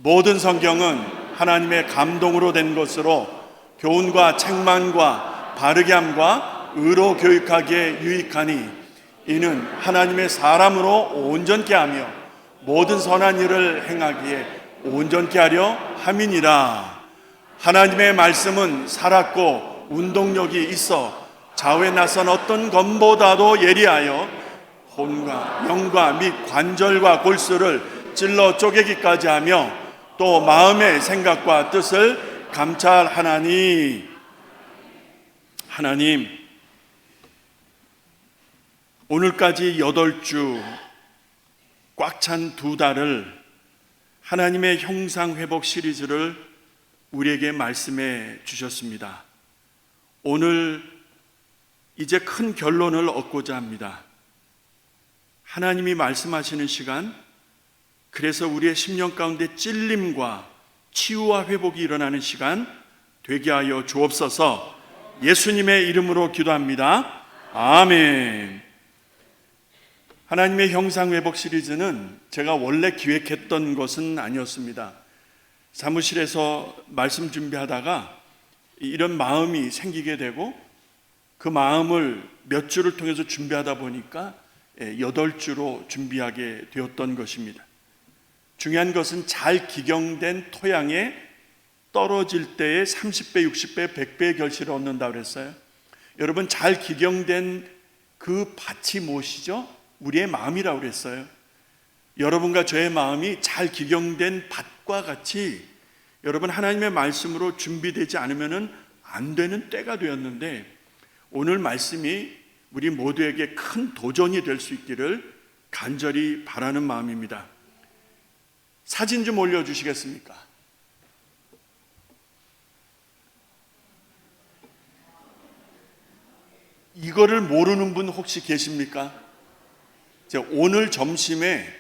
모든 성경은 하나님의 감동으로 된 것으로 교훈과 책망과 바르게 함과 의로 교육하기에 유익하니 이는 하나님의 사람으로 온전케 하며 모든 선한 일을 행하기에 온전케 하려 함이니라. 하나님의 말씀은 살았고 운동력이 있어 좌우에 나선 어떤 검보다도 예리하여 혼과 영과 및 관절과 골수를 찔러 쪼개기까지 하며 또 마음의 생각과 뜻을 감찰하나니. 하나님, 오늘까지 8주 꽉 찬 2달을 하나님의 형상회복 시리즈를 우리에게 말씀해 주셨습니다. 오늘 이제 큰 결론을 얻고자 합니다. 하나님이 말씀하시는 시간, 그래서 우리의 심령 가운데 찔림과 치유와 회복이 일어나는 시간 되게 하여 주옵소서. 예수님의 이름으로 기도합니다. 아멘. 하나님의 형상회복 시리즈는 제가 원래 기획했던 것은 아니었습니다. 사무실에서 말씀 준비하다가 이런 마음이 생기게 되고 그 마음을 몇 주를 통해서 준비하다 보니까 8주로 준비하게 되었던 것입니다. 중요한 것은 잘 기경된 토양에 떨어질 때에 30배, 60배, 100배의 결실을 얻는다고 그랬어요. 여러분, 잘 기경된 그 밭이 무엇이죠? 우리의 마음이라고 그랬어요. 여러분과 저의 마음이 잘 기경된 밭과 같이 여러분 하나님의 말씀으로 준비되지 않으면 안 되는 때가 되었는데, 오늘 말씀이 우리 모두에게 큰 도전이 될 수 있기를 간절히 바라는 마음입니다. 사진 좀 올려주시겠습니까? 이거를 모르는 분 혹시 계십니까? 오늘 점심에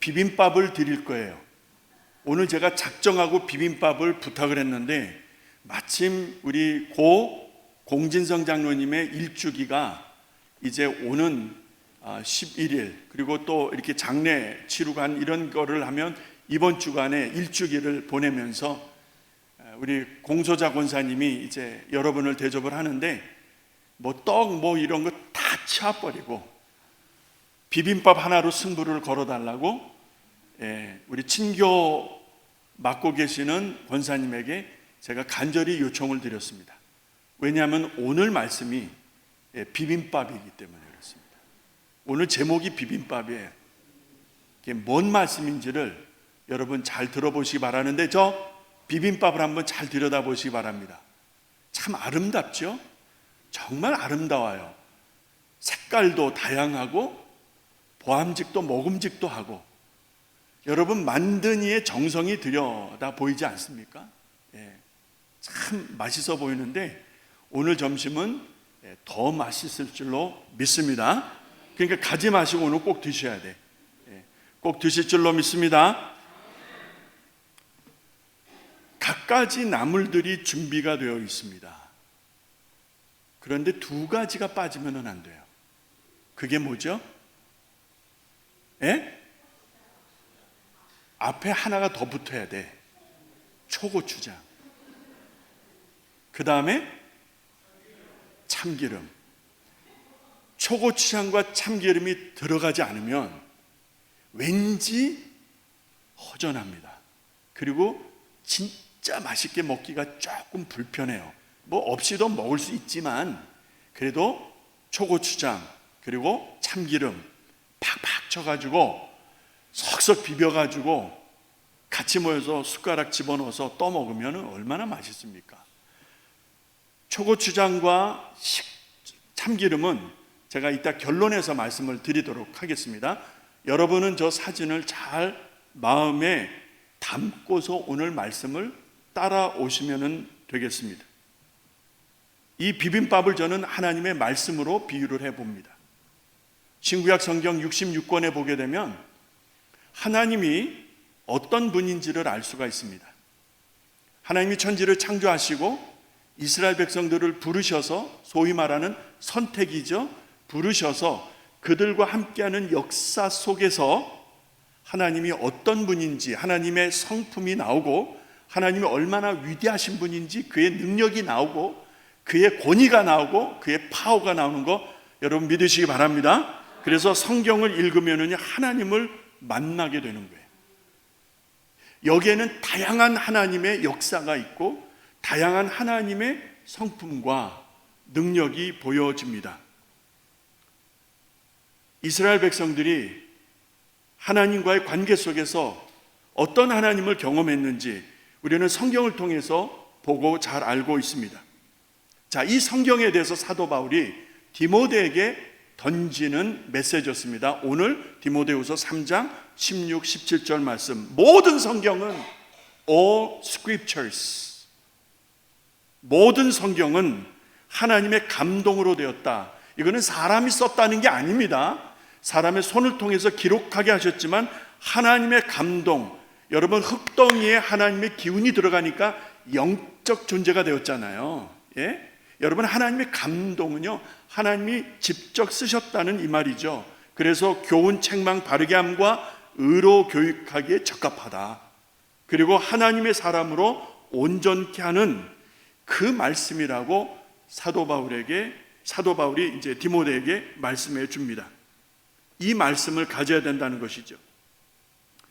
비빔밥을 드릴 거예요. 오늘 제가 작정하고 비빔밥을 부탁을 했는데 마침 우리 고 공진성 장로님의 일주기가 이제 오는 11일, 그리고 또 이렇게 장례 치르고 한 이런 거를 하면 이번 주간에 일주기를 보내면서 우리 공소자 권사님이 이제 여러분을 대접을 하는데 떡 이런 거 다 치워버리고 비빔밥 하나로 승부를 걸어달라고 우리 친교 맡고 계시는 권사님에게 제가 간절히 요청을 드렸습니다. 왜냐하면 오늘 말씀이 비빔밥이기 때문에 그렇습니다. 오늘 제목이 비빔밥이에요. 이게 뭔 말씀인지를 여러분 잘 들어보시기 바라는데, 저 비빔밥을 한번 잘 들여다보시기 바랍니다. 참 아름답죠? 정말 아름다워요. 색깔도 다양하고 보암직도 먹음직도 하고, 여러분 만든 이의 정성이 들여다 보이지 않습니까? 참 맛있어 보이는데 오늘 점심은 더 맛있을 줄로 믿습니다. 그러니까 가지 마시고 오늘 꼭 드셔야 돼. 꼭 드실 줄로 믿습니다. 갖가지 나물들이 준비가 되어 있습니다. 그런데 2가지가 빠지면 안 돼요. 그게 뭐죠? 앞에 하나가 더 붙어야 돼. 초고추장. 그 다음에 참기름. 초고추장과 참기름이 들어가지 않으면 왠지 허전합니다. 그리고 진짜 맛있게 먹기가 조금 불편해요. 없이도 먹을 수 있지만 그래도 초고추장 그리고 참기름 팍팍 쳐가지고 석석 비벼가지고 같이 모여서 숟가락 집어넣어서 떠먹으면 얼마나 맛있습니까? 초고추장과 참기름은 제가 이따 결론에서 말씀을 드리도록 하겠습니다. 여러분은 저 사진을 잘 마음에 담고서 오늘 말씀을 따라오시면 되겠습니다. 이 비빔밥을 저는 하나님의 말씀으로 비유를 해봅니다. 신구약 성경 66권에 보게 되면 하나님이 어떤 분인지를 알 수가 있습니다. 하나님이 천지를 창조하시고 이스라엘 백성들을 부르셔서, 소위 말하는 선택이죠, 부르셔서 그들과 함께하는 역사 속에서 하나님이 어떤 분인지, 하나님의 성품이 나오고 하나님이 얼마나 위대하신 분인지 그의 능력이 나오고 그의 권위가 나오고 그의 파워가 나오는 거 여러분 믿으시기 바랍니다. 그래서 성경을 읽으면은 하나님을 만나게 되는 거예요. 여기에는 다양한 하나님의 역사가 있고 다양한 하나님의 성품과 능력이 보여집니다. 이스라엘 백성들이 하나님과의 관계 속에서 어떤 하나님을 경험했는지 우리는 성경을 통해서 보고 잘 알고 있습니다. 자, 이 성경에 대해서 사도 바울이 디모데에게 던지는 메시지였습니다. 오늘 디모데후서 3장 16, 17절 말씀. 모든 성경은 all scriptures, 모든 성경은 하나님의 감동으로 되었다. 이거는 사람이 썼다는 게 아닙니다. 사람의 손을 통해서 기록하게 하셨지만 하나님의 감동, 여러분 흙덩이에 하나님의 기운이 들어가니까 영적 존재가 되었잖아요. 예? 여러분 하나님의 감동은요 하나님이 직접 쓰셨다는 이 말이죠. 그래서 교훈 책망 바르게 함과 의로 교육하기에 적합하다. 그리고 하나님의 사람으로 온전케 하는 그 말씀이라고 사도 바울이 이제 디모데에게 말씀해 줍니다. 이 말씀을 가져야 된다는 것이죠.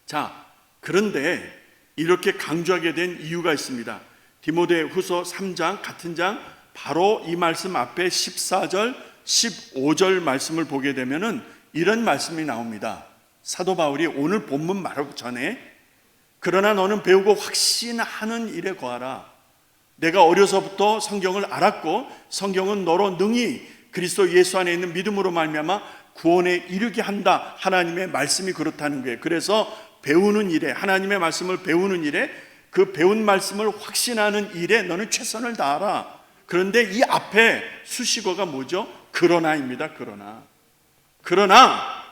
자, 그런데 이렇게 강조하게 된 이유가 있습니다. 디모데후서 3장 같은 장 바로 이 말씀 앞에 14절, 15절 말씀을 보게 되면은 이런 말씀이 나옵니다. 사도 바울이 오늘 본문 말하기 전에 그러나 너는 배우고 확신하는 일에 거하라. 내가 어려서부터 성경을 알았고 성경은 너로 능히 그리스도 예수 안에 있는 믿음으로 말미암아 구원에 이르게 한다. 하나님의 말씀이 그렇다는 거예요. 그래서 배우는 일에, 하나님의 말씀을 배우는 일에, 그 배운 말씀을 확신하는 일에 너는 최선을 다하라. 그런데 이 앞에 수식어가 뭐죠? 그러나입니다. 그러나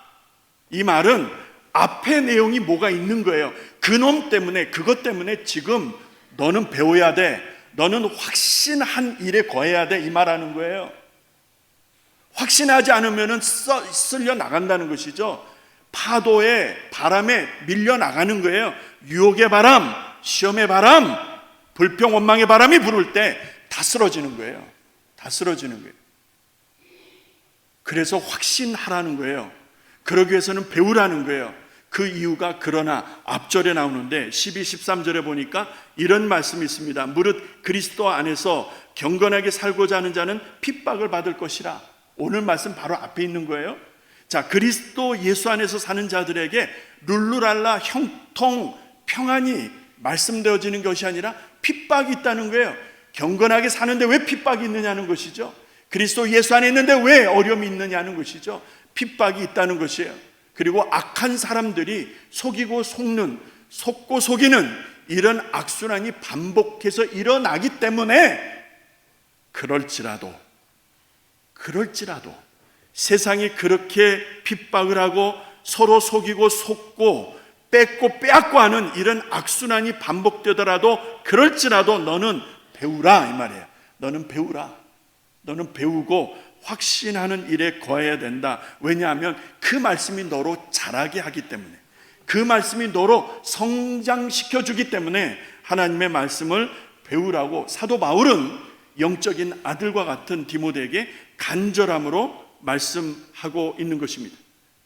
이 말은 앞에 내용이 뭐가 있는 거예요. 그놈 때문에, 그것 때문에 지금 너는 배워야 돼. 너는 확신한 일에 거해야 돼. 이 말하는 거예요. 확신하지 않으면 쓸려 나간다는 것이죠. 파도에, 바람에 밀려 나가는 거예요. 유혹의 바람, 시험의 바람, 불평 원망의 바람이 불을 때 다 쓰러지는 거예요. 그래서 확신하라는 거예요. 그러기 위해서는 배우라는 거예요. 그 이유가 그러나 앞절에 나오는데 12, 13절에 보니까 이런 말씀이 있습니다. 무릇 그리스도 안에서 경건하게 살고자 하는 자는 핍박을 받을 것이라. 오늘 말씀 바로 앞에 있는 거예요. 자, 그리스도 예수 안에서 사는 자들에게 룰루랄라 형통 평안이 말씀되어지는 것이 아니라 핍박이 있다는 거예요. 경건하게 사는데 왜 핍박이 있느냐는 것이죠. 그리스도 예수 안에 있는데 왜 어려움이 있느냐는 것이죠. 핍박이 있다는 것이에요. 그리고 악한 사람들이 속이고 속는, 속고 속이는 이런 악순환이 반복해서 일어나기 때문에 그럴지라도 세상이 그렇게 핍박을 하고 서로 속이고 속고 뺏고 빼앗고 하는 이런 악순환이 반복되더라도 그럴지라도 너는 배우라 이 말이에요. 너는 배우고 확신하는 일에 거해야 된다. 왜냐하면 그 말씀이 너로 자라게 하기 때문에, 그 말씀이 너로 성장시켜 주기 때문에 하나님의 말씀을 배우라고 사도 바울은 영적인 아들과 같은 디모데에게 간절함으로 말씀하고 있는 것입니다.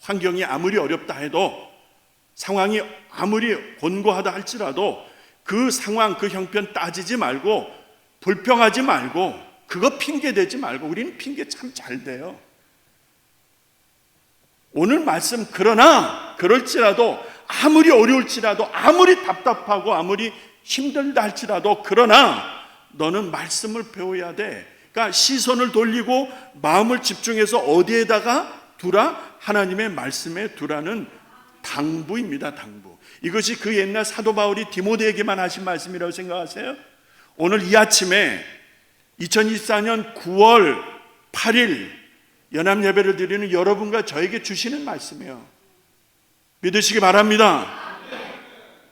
환경이 아무리 어렵다 해도, 상황이 아무리 곤고하다 할지라도 그 상황, 그 형편 따지지 말고, 불평하지 말고, 그거 핑계 대지 말고. 우리는 핑계 참 잘 대요. 오늘 말씀 그러나 그럴지라도, 아무리 어려울지라도, 아무리 답답하고 아무리 힘들다 할지라도 그러나 너는 말씀을 배워야 돼. 그러니까 시선을 돌리고 마음을 집중해서 어디에다가 두라? 하나님의 말씀에 두라는 당부입니다. 당부. 이것이 그 옛날 사도 바울이 디모데에게만 하신 말씀이라고 생각하세요? 오늘 이 아침에 2024년 9월 8일 연합 예배를 드리는 여러분과 저에게 주시는 말씀이에요. 믿으시기 바랍니다.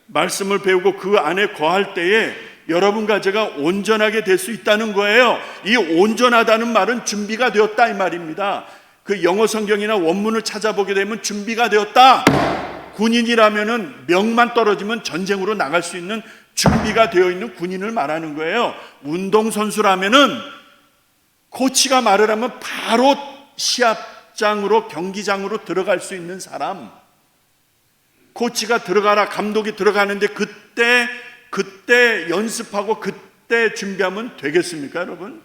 말씀을 배우고 그 안에 거할 때에 여러분과 제가 온전하게 될 수 있다는 거예요. 이 온전하다는 말은 준비가 되었다 이 말입니다. 그 영어 성경이나 원문을 찾아보게 되면 준비가 되었다, 군인이라면은 명만 떨어지면 전쟁으로 나갈 수 있는 준비가 되어 있는 군인을 말하는 거예요. 운동선수라면은 코치가 말을 하면 바로 시합장으로, 경기장으로 들어갈 수 있는 사람. 코치가 들어가라, 감독이 들어가는데 그때 연습하고 그때 준비하면 되겠습니까, 여러분?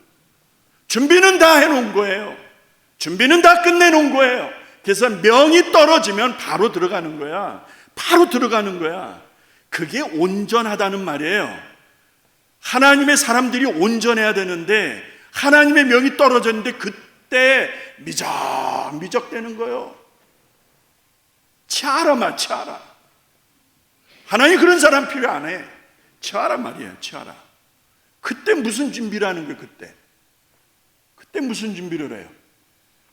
준비는 다 해놓은 거예요. 준비는 다 끝내놓은 거예요. 그래서 명이 떨어지면 바로 들어가는 거야. 바로 들어가는 거야. 그게 온전하다는 말이에요. 하나님의 사람들이 온전해야 되는데 하나님의 명이 떨어졌는데 그때 미적미적 되는 거예요. 치아라. 하나님 그런 사람 필요 안 해. 치아라 말이에요. 치아라. 그때 무슨 준비를 하는 거예요? 그때 무슨 준비를 해요?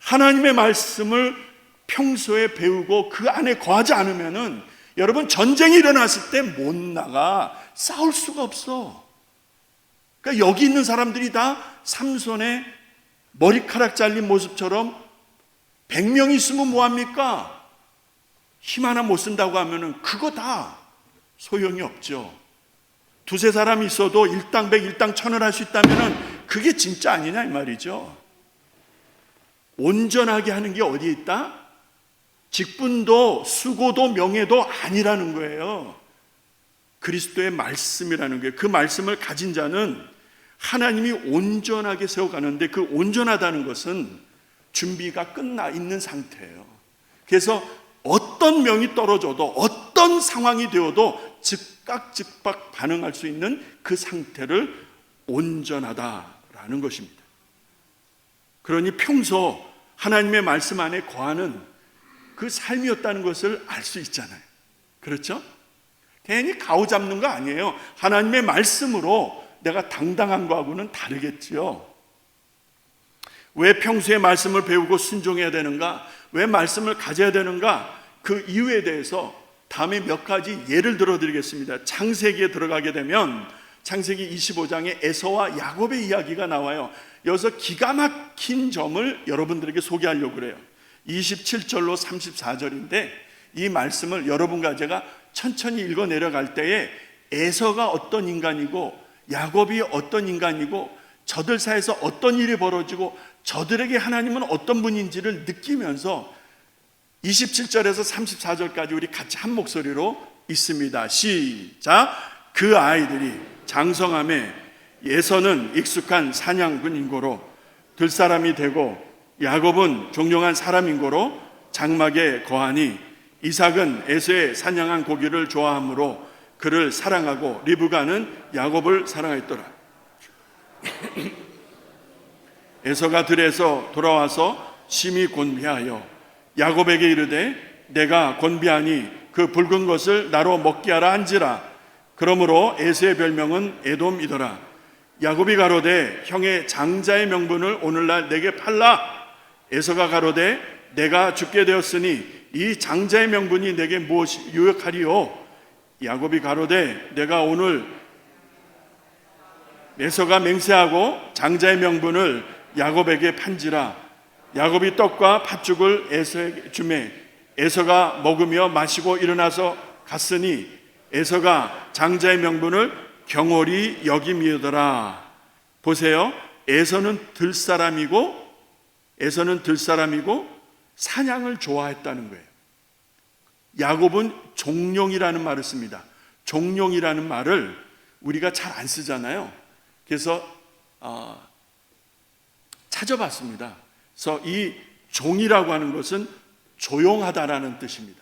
하나님의 말씀을 평소에 배우고 그 안에 거하지 않으면은 여러분 전쟁이 일어났을 때 못 나가. 싸울 수가 없어. 그러니까 여기 있는 사람들이 다 삼손의 머리카락 잘린 모습처럼 100명 있으면 뭐합니까? 힘 하나 못 쓴다고 하면은 그거 다 소용이 없죠. 두세 사람이 있어도 일당백 일당천을 할 수 있다면은 그게 진짜 아니냐 이 말이죠. 온전하게 하는 게 어디에 있다? 직분도 수고도 명예도 아니라는 거예요. 그리스도의 말씀이라는 거예요. 그 말씀을 가진 자는 하나님이 온전하게 세워가는데 그 온전하다는 것은 준비가 끝나 있는 상태예요. 그래서 어떤 명이 떨어져도 어떤 상황이 되어도 즉각 반응할 수 있는 그 상태를 온전하다라는 것입니다. 그러니 평소 하나님의 말씀 안에 거하는 그 삶이었다는 것을 알 수 있잖아요. 그렇죠? 괜히 가오잡는 거 아니에요. 하나님의 말씀으로 내가 당당한 거하고는 다르겠지요. 왜 평소에 말씀을 배우고 순종해야 되는가? 왜 말씀을 가져야 되는가? 그 이유에 대해서 다음에 몇 가지 예를 들어드리겠습니다. 창세기에 들어가게 되면 창세기 25장에 에서와 야곱의 이야기가 나와요. 여기서 기가 막힌 점을 여러분들에게 소개하려고 그래요. 27절로 34절인데 이 말씀을 여러분과 제가 천천히 읽어 내려갈 때에 에서가 어떤 인간이고 야곱이 어떤 인간이고 저들 사이에서 어떤 일이 벌어지고 저들에게 하나님은 어떤 분인지를 느끼면서 27절에서 34절까지 우리 같이 한 목소리로 읽습니다. 시작. 그 아이들이 장성함에 에서는 익숙한 사냥꾼인고로 들사람이 되고 야곱은 종용한 사람인고로 장막에 거하니 이삭은 에서의 사냥한 고기를 좋아하므로 그를 사랑하고 리브가는 야곱을 사랑했더라. 에서가 들에서 돌아와서 심히 곤비하여 야곱에게 이르되 내가 곤비하니 그 붉은 것을 나로 먹게 하라 한지라. 그러므로 에서의 별명은 에돔이더라. 야곱이 가로되 형의 장자의 명분을 오늘날 내게 팔라. 에서가 가로되 내가 죽게 되었으니 이 장자의 명분이 내게 무엇이 유익하리요? 야곱이 가로되 내가 오늘 에서가 맹세하고 장자의 명분을 야곱에게 판지라. 야곱이 떡과 팥죽을 에서에게 주매 에서가 먹으며 마시고 일어나서 갔으니 에서가 장자의 명분을 경홀히 여김이더라. 보세요. 에서는 들사람이고 사냥을 좋아했다는 거예요. 야곱은 종룡이라는 말을 씁니다. 종룡이라는 말을 우리가 잘 안 쓰잖아요. 그래서 찾아봤습니다. 그래서 이 종이라고 하는 것은 조용하다라는 뜻입니다.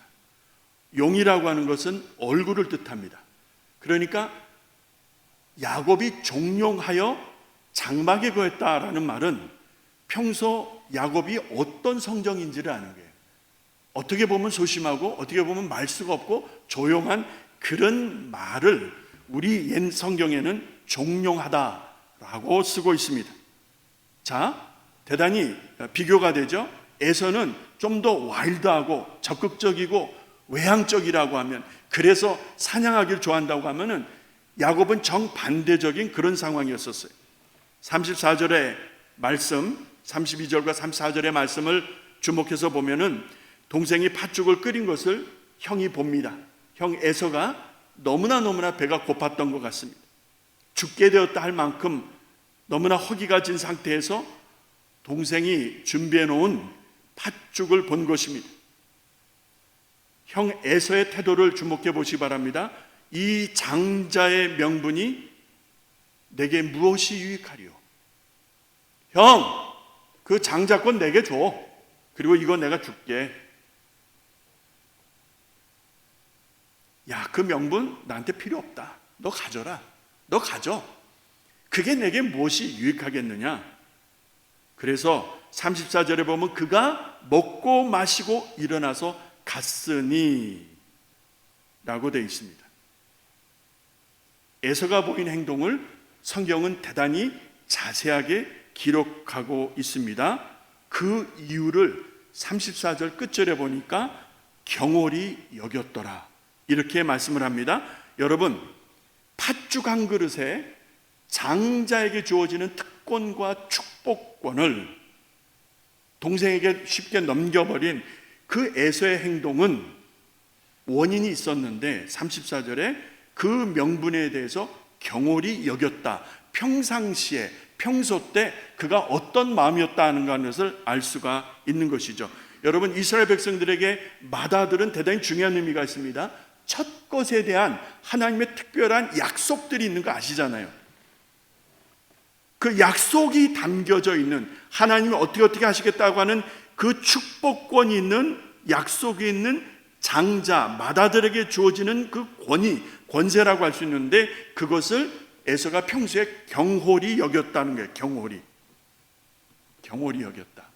용이라고 하는 것은 얼굴을 뜻합니다. 그러니까 야곱이 종용하여 장막에 거했다라는 말은 평소 야곱이 어떤 성정인지를 아는 거예요. 어떻게 보면 소심하고 어떻게 보면 말수가 없고 조용한 그런 말을 우리 옛 성경에는 종용하다라고 쓰고 있습니다. 자, 대단히 비교가 되죠. 에서는 좀 더 와일드하고 적극적이고 외향적이라고 하면, 그래서 사냥하기를 좋아한다고 하면은 야곱은 정반대적인 그런 상황이었었어요. 34절의 말씀, 32절과 34절의 말씀을 주목해서 보면은 동생이 팥죽을 끓인 것을 형이 봅니다. 형 에서가 너무나 배가 고팠던 것 같습니다. 죽게 되었다 할 만큼 너무나 허기가 진 상태에서 동생이 준비해 놓은 팥죽을 본 것입니다. 형 에서의 태도를 주목해 보시기 바랍니다. 이 장자의 명분이 내게 무엇이 유익하리요? 형, 그 장자권 내게 줘. 그리고 이거 내가 줄게. 야, 그 명분 나한테 필요 없다. 너 가져라. 너 가져. 그게 내게 무엇이 유익하겠느냐? 그래서 34절에 보면 그가 먹고 마시고 일어나서 갔으니 라고 되어 있습니다. 에서가 보인 행동을 성경은 대단히 자세하게 기록하고 있습니다. 그 이유를 34절 끝절에 보니까 경홀히 여겼더라 이렇게 말씀을 합니다. 여러분, 팥죽 한 그릇에 장자에게 주어지는 특권과 축복권을 동생에게 쉽게 넘겨버린 그 에서의 행동은 원인이 있었는데 34절에 그 명분에 대해서 경홀히 여겼다. 평상시에 평소 때 그가 어떤 마음이었다 하는 것을 알 수가 있는 것이죠. 여러분, 이스라엘 백성들에게 마다들은 대단히 중요한 의미가 있습니다. 첫 것에 대한 하나님의 특별한 약속들이 있는 거 아시잖아요. 그 약속이 담겨져 있는, 하나님이 어떻게 하시겠다고 하는 그 축복권이 있는, 약속이 있는 장자, 마다들에게 주어지는 그 권위, 권세라고 할 수 있는데 그것을 에서가 평소에 경홀히 여겼다는 거예요. 경홀히 여겼다.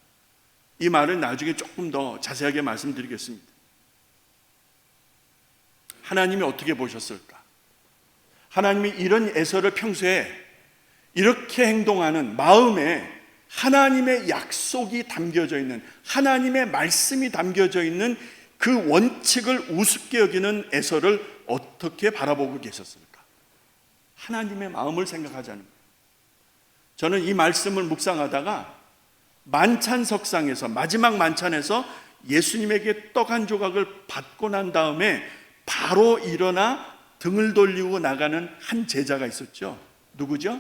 이 말은 나중에 조금 더 자세하게 말씀드리겠습니다. 하나님이 어떻게 보셨을까? 하나님이 이런 에서를 평소에 이렇게 행동하는 마음에 하나님의 약속이 담겨져 있는, 하나님의 말씀이 담겨져 있는 그 원칙을 우습게 여기는 에서를 어떻게 바라보고 계셨을까? 하나님의 마음을 생각하자는 거예요. 저는 이 말씀을 묵상하다가 만찬석상에서, 마지막 만찬에서 예수님에게 떡 한 조각을 받고 난 다음에 바로 일어나 등을 돌리고 나가는 한 제자가 있었죠. 누구죠?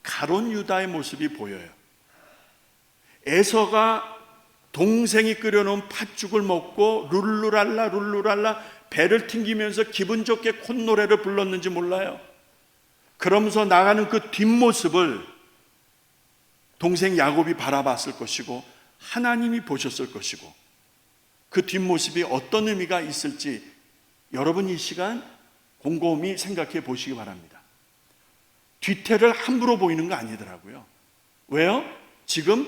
가룟 유다의 모습이 보여요. 에서가 동생이 끓여놓은 팥죽을 먹고 룰루랄라 배를 튕기면서 기분 좋게 콧노래를 불렀는지 몰라요. 그러면서 나가는 그 뒷모습을 동생 야곱이 바라봤을 것이고 하나님이 보셨을 것이고 그 뒷모습이 어떤 의미가 있을지 여러분 이 시간 곰곰이 생각해 보시기 바랍니다. 뒤태를 함부로 보이는 거 아니더라고요. 왜요? 지금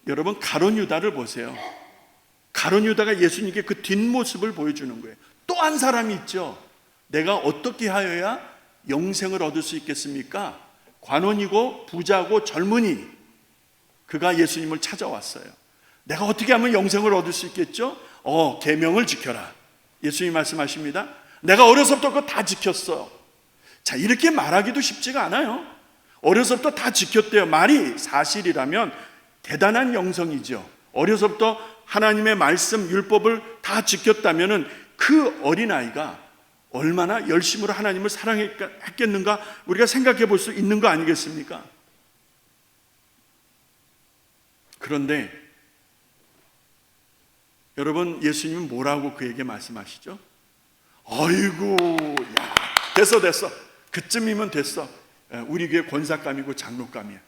여러분 가룟 유다를 보세요. 가룟 유다가 예수님께 그 뒷모습을 보여주는 거예요. 또 한 사람이 있죠. 내가 어떻게 하여야 영생을 얻을 수 있겠습니까? 관원이고 부자고 젊은이, 그가 예수님을 찾아왔어요. 내가 어떻게 하면 영생을 얻을 수 있겠죠? 계명을 지켜라. 예수님 말씀하십니다. 내가 어려서부터 그거 다 지켰어. 자, 이렇게 말하기도 쉽지가 않아요. 어려서부터 다 지켰대요. 말이 사실이라면 대단한 영성이죠. 어려서부터 하나님의 말씀, 율법을 다 지켰다면 그 어린아이가 얼마나 열심으로 하나님을 사랑했겠는가 우리가 생각해 볼 수 있는 거 아니겠습니까? 그런데 여러분, 예수님은 뭐라고 그에게 말씀하시죠? 아이고, 야, 됐어. 그쯤이면 됐어. 우리 교회 권사감이고 장로감이야.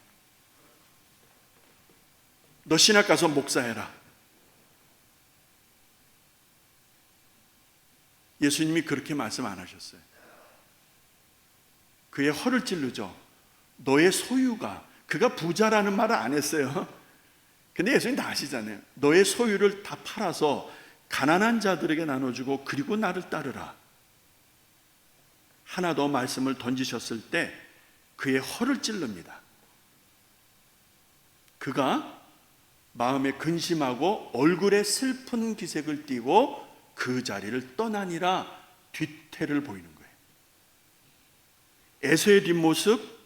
너 신학 가서 목사해라. 예수님이 그렇게 말씀 안 하셨어요. 그의 허를 찔르죠. 너의 소유가, 그가 부자라는 말을 안 했어요. 근데 예수님 다 아시잖아요. 너의 소유를 다 팔아서 가난한 자들에게 나눠주고 그리고 나를 따르라. 하나 더 말씀을 던지셨을 때 그의 허를 찔릅니다. 그가 마음에 근심하고 얼굴에 슬픈 기색을 띠고 그 자리를 떠나니라 뒤태를 보이는 거예요. 에서의 뒷모습,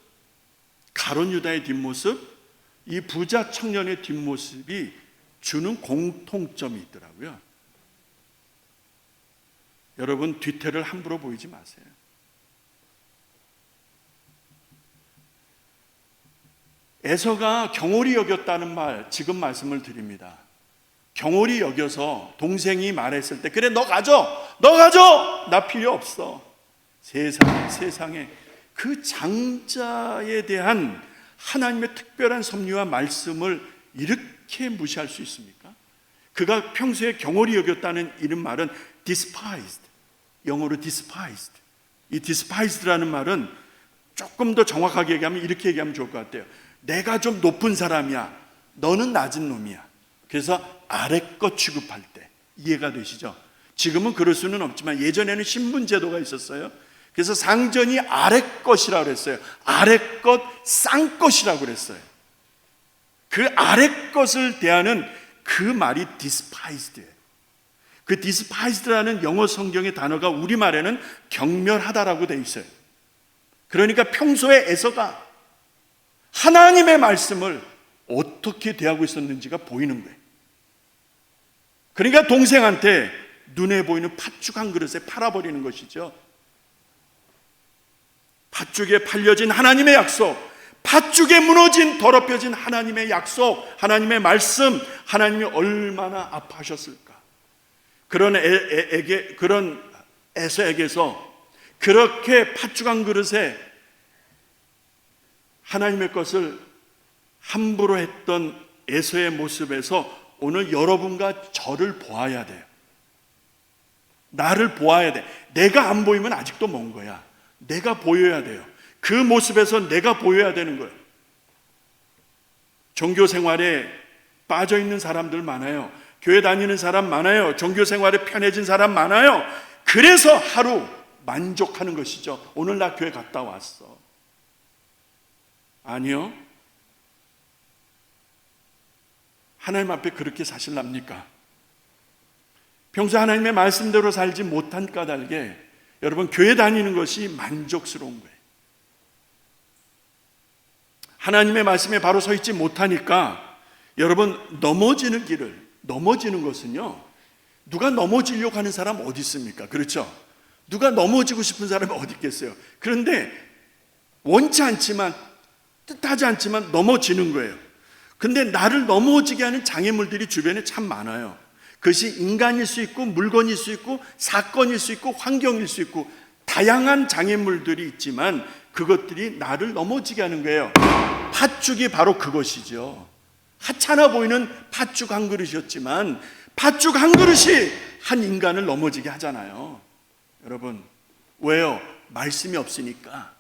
가룟 유다의 뒷모습, 이 부자 청년의 뒷모습이 주는 공통점이 있더라고요. 여러분 뒤태를 함부로 보이지 마세요. 에서가 경홀히 여겼다는 말 지금 말씀을 드립니다. 경홀히 여겨서 동생이 말했을 때 그래 너 가져 나 필요 없어. 세상에 그 장자에 대한 하나님의 특별한 섭리와 말씀을 이렇게 무시할 수 있습니까? 그가 평소에 경홀히 여겼다는 이런 말은 despised, 영어로 despised. 이 despised라는 말은 조금 더 정확하게 얘기하면 이렇게 얘기하면 좋을 것 같아요. 내가 좀 높은 사람이야, 너는 낮은 놈이야. 그래서 아래 것 취급할 때 이해가 되시죠? 지금은 그럴 수는 없지만 예전에는 신분 제도가 있었어요. 그래서 상전이 아래 것이라고 그랬어요. 아래 것, 싼 것이라고 그랬어요. 그 아래 것을 대하는 그 말이 despised예요. 그 despised라는 영어 성경의 단어가 우리말에는 경멸하다라고 되어 있어요. 그러니까 평소에 에서가 하나님의 말씀을 어떻게 대하고 있었는지가 보이는 거예요. 그러니까 동생한테 눈에 보이는 팥죽 한 그릇에 팔아버리는 것이죠. 팥죽에 팔려진 하나님의 약속, 팥죽에 무너진 더럽혀진 하나님의 약속, 하나님의 말씀, 하나님이 얼마나 아파하셨을까. 그런 에서에게서 그렇게 팥죽 한 그릇에 하나님의 것을 함부로 했던 에서의 모습에서 오늘 여러분과 저를 보아야 돼요. 나를 보아야 돼. 내가 안 보이면 아직도 먼 거야. 내가 보여야 돼요. 그 모습에서 내가 보여야 되는 거예요. 종교 생활에 빠져 있는 사람들 많아요. 교회 다니는 사람 많아요. 종교 생활에 편해진 사람 많아요. 그래서 하루 만족하는 것이죠. 오늘 나 교회 갔다 왔어. 아니요. 하나님 앞에 그렇게 사실랍니까? 평소 하나님의 말씀대로 살지 못한 까닭에 여러분 교회 다니는 것이 만족스러운 거예요. 하나님의 말씀에 바로 서 있지 못하니까 여러분 넘어지는 것은요, 누가 넘어지려고 하는 사람 어디 있습니까? 그렇죠? 누가 넘어지고 싶은 사람이 어디 있겠어요? 그런데 원치 않지만, 뜻하지 않지만 넘어지는 거예요. 근데 나를 넘어지게 하는 장애물들이 주변에 참 많아요. 그것이 인간일 수 있고 물건일 수 있고 사건일 수 있고 환경일 수 있고 다양한 장애물들이 있지만 그것들이 나를 넘어지게 하는 거예요. 팥죽이 바로 그것이죠. 하찮아 보이는 팥죽 한 그릇이었지만 팥죽 한 그릇이 한 인간을 넘어지게 하잖아요. 여러분, 왜요? 말씀이 없으니까.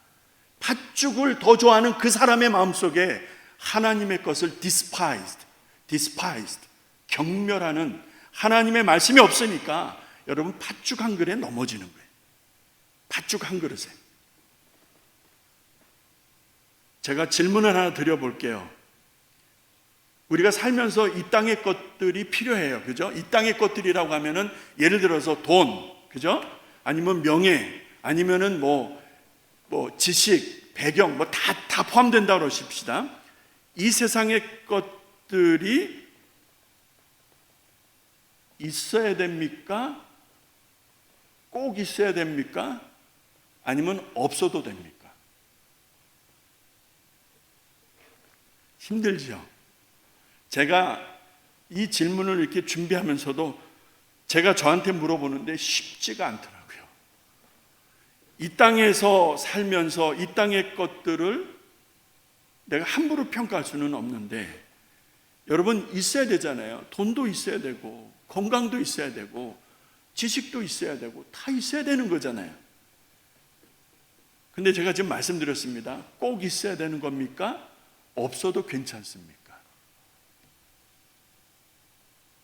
팥죽을 더 좋아하는 그 사람의 마음속에 하나님의 것을 despised, 경멸하는 하나님의 말씀이 없으니까 여러분 팥죽 한 그릇에 넘어지는 거예요. 팥죽 한 그릇에. 제가 질문을 하나 드려볼게요. 우리가 살면서 이 땅의 것들이 필요해요. 그죠? 이 땅의 것들이라고 하면은 예를 들어서 돈, 그죠? 아니면 명예, 아니면은 뭐 지식, 배경, 다 포함된다고 그러십시다. 이 세상의 것들이 있어야 됩니까? 꼭 있어야 됩니까? 아니면 없어도 됩니까? 힘들죠? 제가 이 질문을 이렇게 준비하면서도 제가 저한테 물어보는데 쉽지가 않더라고요. 이 땅에서 살면서 이 땅의 것들을 내가 함부로 평가할 수는 없는데 여러분 있어야 되잖아요. 돈도 있어야 되고 건강도 있어야 되고 지식도 있어야 되고 다 있어야 되는 거잖아요. 근데 제가 지금 말씀드렸습니다. 꼭 있어야 되는 겁니까? 없어도 괜찮습니까?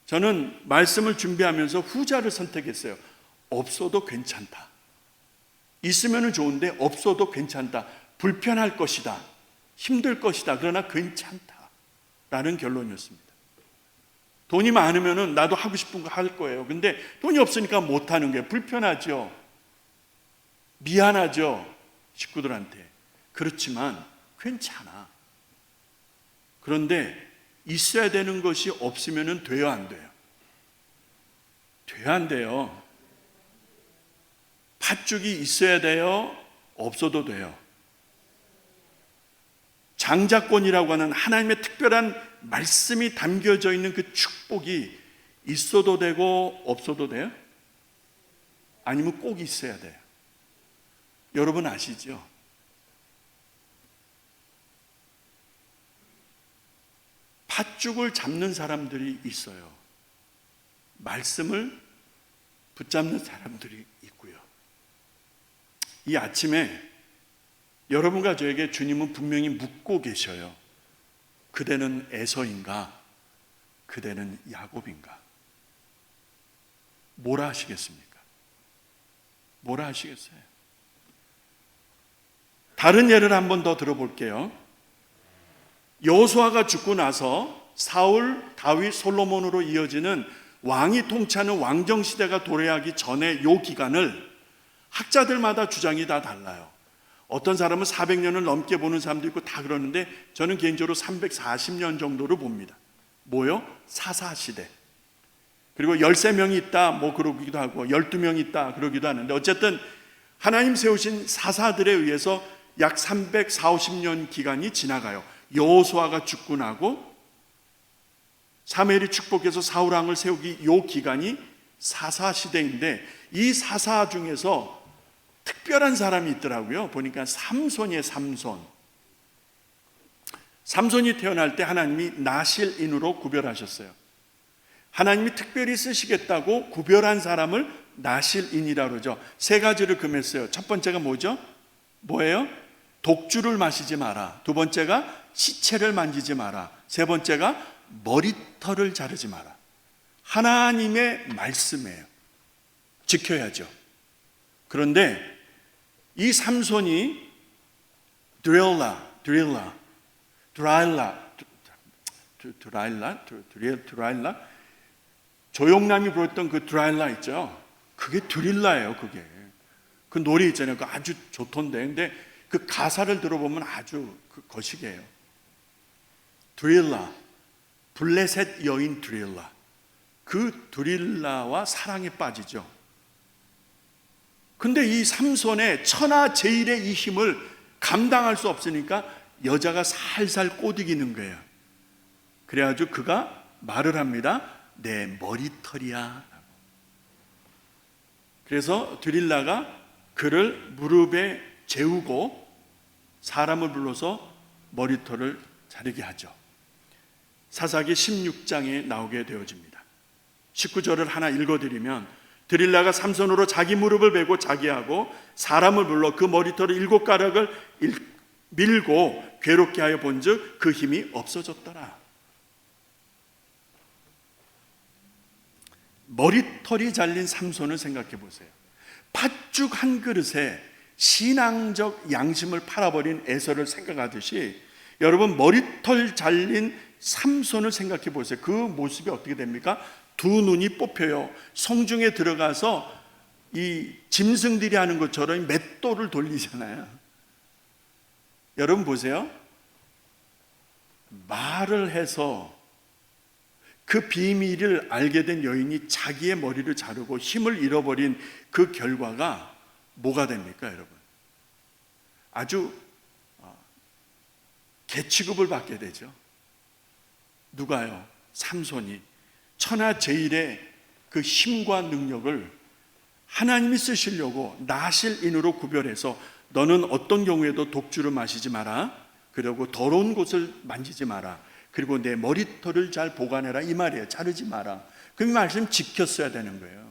저는 말씀을 준비하면서 후자를 선택했어요. 없어도 괜찮다. 있으면 좋은데 없어도 괜찮다. 불편할 것이다. 힘들 것이다. 그러나 괜찮다. 라는 결론이었습니다. 돈이 많으면 나도 하고 싶은 거 할 거예요. 근데 돈이 없으니까 못하는 거예요. 불편하죠. 미안하죠. 식구들한테. 그렇지만 괜찮아. 그런데 있어야 되는 것이 없으면 돼요, 안 돼요? 돼요, 안 돼요? 팥죽이 있어야 돼요? 없어도 돼요? 장자권이라고 하는 하나님의 특별한 말씀이 담겨져 있는 그 축복이 있어도 되고 없어도 돼요? 아니면 꼭 있어야 돼요? 여러분 아시죠? 팥죽을 잡는 사람들이 있어요. 말씀을 붙잡는 사람들이 있고요. 이 아침에 여러분과 저에게 주님은 분명히 묻고 계셔요. 그대는 에서인가? 그대는 야곱인가? 뭐라 하시겠습니까? 뭐라 하시겠어요? 다른 예를 한 번 더 들어볼게요. 여호수아가 죽고 나서 사울, 다윗, 솔로몬으로 이어지는 왕이 통치하는 왕정시대가 도래하기 전에 이 기간을 학자들마다 주장이 다 달라요. 어떤 사람은 400년을 넘게 보는 사람도 있고 다 그러는데 저는 개인적으로 340년 정도를 봅니다. 뭐요? 사사시대. 그리고 13명이 있다 뭐 그러기도 하고 12명이 있다 그러기도 하는데 어쨌든 하나님 세우신 사사들에 의해서 약 340년 기간이 지나가요. 여호수아가 죽고 나고 사무엘이 축복해서 사울왕을 세우기 요 기간이 사사시대인데 이 사사 중에서 특별한 사람이 있더라고요. 보니까 삼손이에요. 삼손이 태어날 때 하나님이 나실인으로 구별하셨어요. 하나님이 특별히 쓰시겠다고 구별한 사람을 나실인이라고 그러죠. 세 가지를 금했어요. 첫 번째가 뭐죠? 뭐예요? 독주를 마시지 마라. 두 번째가 시체를 만지지 마라. 세 번째가 머리털을 자르지 마라. 하나님의 말씀이에요. 지켜야죠. 그런데 이 삼손이 드라일라 조용남이 부르던 그 드라일라 있죠. 그게 드릴라예요. 그게 그 노래 있잖아요. 그 아주 좋던데 근데 그 가사를 들어보면 아주 그 거시기해요. 드릴라, 블레셋 여인 드릴라. 그 드릴라와 사랑에 빠지죠. 근데 이 삼손의 천하제일의 이 힘을 감당할 수 없으니까 여자가 살살 꼬드기는 거예요. 그래가지고 그가 말을 합니다. 내 머리털이야. 그래서 드릴라가 그를 무릎에 재우고 사람을 불러서 머리털을 자르게 하죠. 사사기 16장에 나오게 되어집니다. 19절을 하나 읽어드리면 드릴라가 삼손으로 자기 무릎을 베고 자기하고 사람을 불러 그 머리털을 7가락을 밀고 괴롭게 하여 본즉 그 힘이 없어졌더라. 머리털이 잘린 삼손을 생각해 보세요. 팥죽 한 그릇에 신앙적 양심을 팔아버린 에서를 생각하듯이 여러분 머리털 잘린 삼손을 생각해 보세요. 그 모습이 어떻게 됩니까? 두 눈이 뽑혀요. 성중에 들어가서 이 짐승들이 하는 것처럼 맷돌을 돌리잖아요. 여러분 보세요. 말을 해서 그 비밀을 알게 된 여인이 자기의 머리를 자르고 힘을 잃어버린 그 결과가 뭐가 됩니까, 여러분? 아주 개취급을 받게 되죠. 누가요? 삼손이 천하제일의 그 힘과 능력을 하나님이 쓰시려고 나실인으로 구별해서 너는 어떤 경우에도 독주를 마시지 마라. 그리고 더러운 곳을 만지지 마라. 그리고 내 머리털을 잘 보관해라. 이 말이에요. 자르지 마라. 그 말씀 지켰어야 되는 거예요.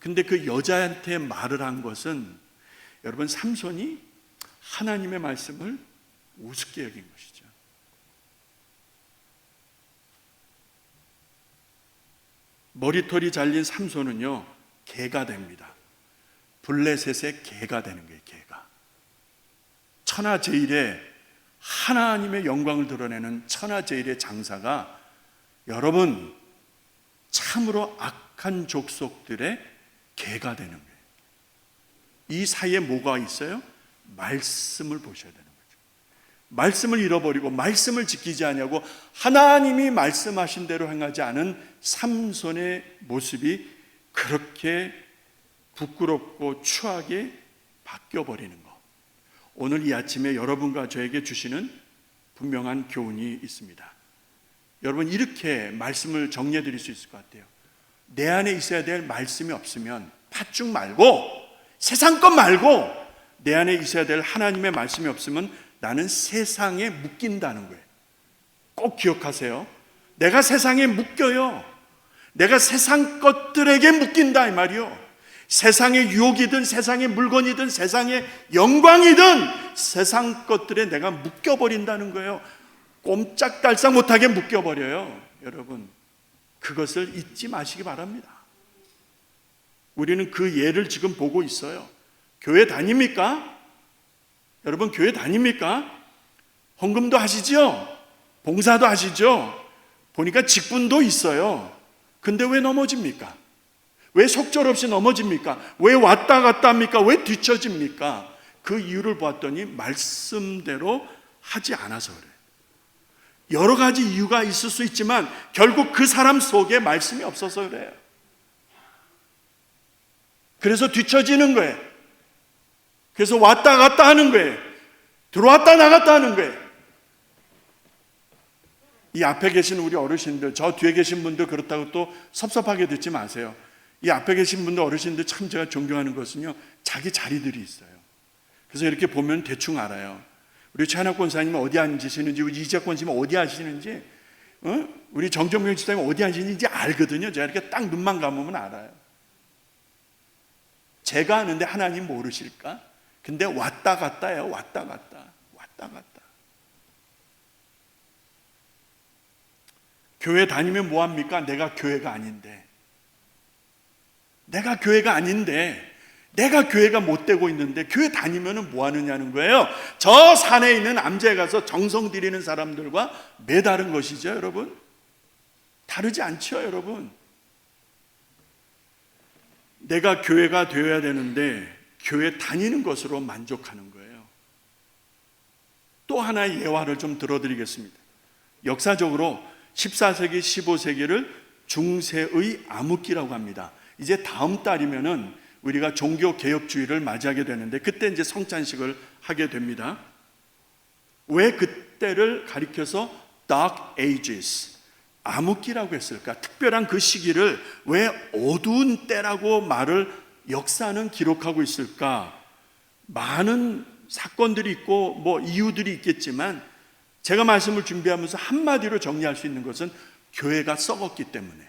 근데 그 여자한테 말을 한 것은 여러분 삼손이 하나님의 말씀을 우습게 여긴 것이죠. 머리털이 잘린 삼손은요 개가 됩니다. 블레셋의 개가 되는 거예요. 개가 천하제일의 하나님의 영광을 드러내는 천하제일의 장사가 여러분 참으로 악한 족속들의 개가 되는 거예요. 이 사이에 뭐가 있어요? 말씀을 보셔야 되는 거죠. 말씀을 잃어버리고 말씀을 지키지 않냐고 하나님이 말씀하신 대로 행하지 않은 삼손의 모습이 그렇게 부끄럽고 추하게 바뀌어버리는 것. 오늘 이 아침에 여러분과 저에게 주시는 분명한 교훈이 있습니다. 여러분, 이렇게 말씀을 정리해 드릴 수 있을 것 같아요. 내 안에 있어야 될 말씀이 없으면 팥죽 말고, 세상 것 말고, 내 안에 있어야 될 하나님의 말씀이 없으면 나는 세상에 묶인다는 거예요. 꼭 기억하세요. 내가 세상에 묶여요. 내가 세상 것들에게 묶인다 이 말이요. 세상의 유혹이든 세상의 물건이든 세상의 영광이든 세상 것들에 내가 묶여버린다는 거예요. 꼼짝달싹 못하게 묶여버려요. 여러분, 그것을 잊지 마시기 바랍니다. 우리는 그 예를 지금 보고 있어요. 교회 다닙니까? 여러분, 교회 다닙니까? 헌금도 하시죠? 봉사도 하시죠? 보니까 직분도 있어요. 근데 왜 넘어집니까? 왜 속절없이 넘어집니까? 왜 왔다 갔다 합니까? 왜 뒤처집니까? 그 이유를 보았더니 말씀대로 하지 않아서 그래요. 여러 가지 이유가 있을 수 있지만 결국 그 사람 속에 말씀이 없어서 그래요. 그래서 뒤처지는 거예요. 그래서 왔다 갔다 하는 거예요. 들어왔다 나갔다 하는 거예요. 이 앞에 계신 우리 어르신들, 저 뒤에 계신 분들 그렇다고 또 섭섭하게 듣지 마세요. 이 앞에 계신 분들, 어르신들 참 제가 존경하는 것은요, 자기 자리들이 있어요. 그래서 이렇게 보면 대충 알아요. 우리 최한학 권사님은 어디 앉으시는지, 우리 이재학 권사님은 어디 하시는지, 우리 정정명 지사님은 어디 앉으시는지 알거든요. 제가 이렇게 딱 눈만 감으면 알아요. 제가 아는데 하나님 모르실까? 근데 왔다 갔다예요. 왔다 갔다. 왔다 갔다. 교회 다니면 뭐합니까? 내가 교회가 아닌데, 내가 교회가 못 되고 있는데 교회 다니면 뭐 하느냐는 거예요. 저 산에 있는 암제에 가서 정성 들이는 사람들과 매다른 것이죠. 여러분, 다르지 않죠. 여러분, 내가 교회가 되어야 되는데 교회 다니는 것으로 만족하는 거예요. 또 하나의 예화를 좀 들어드리겠습니다. 역사적으로 14세기, 15세기를 중세의 암흑기라고 합니다. 이제 다음 달이면은 우리가 종교개혁주의를 맞이하게 되는데, 그때 이제 성찬식을 하게 됩니다. 왜 그때를 가리켜서 Dark Ages, 암흑기라고 했을까? 특별한 그 시기를 왜 어두운 때라고 말을 역사는 기록하고 있을까? 많은 사건들이 있고 뭐 이유들이 있겠지만, 제가 말씀을 준비하면서 한마디로 정리할 수 있는 것은 교회가 썩었기 때문에,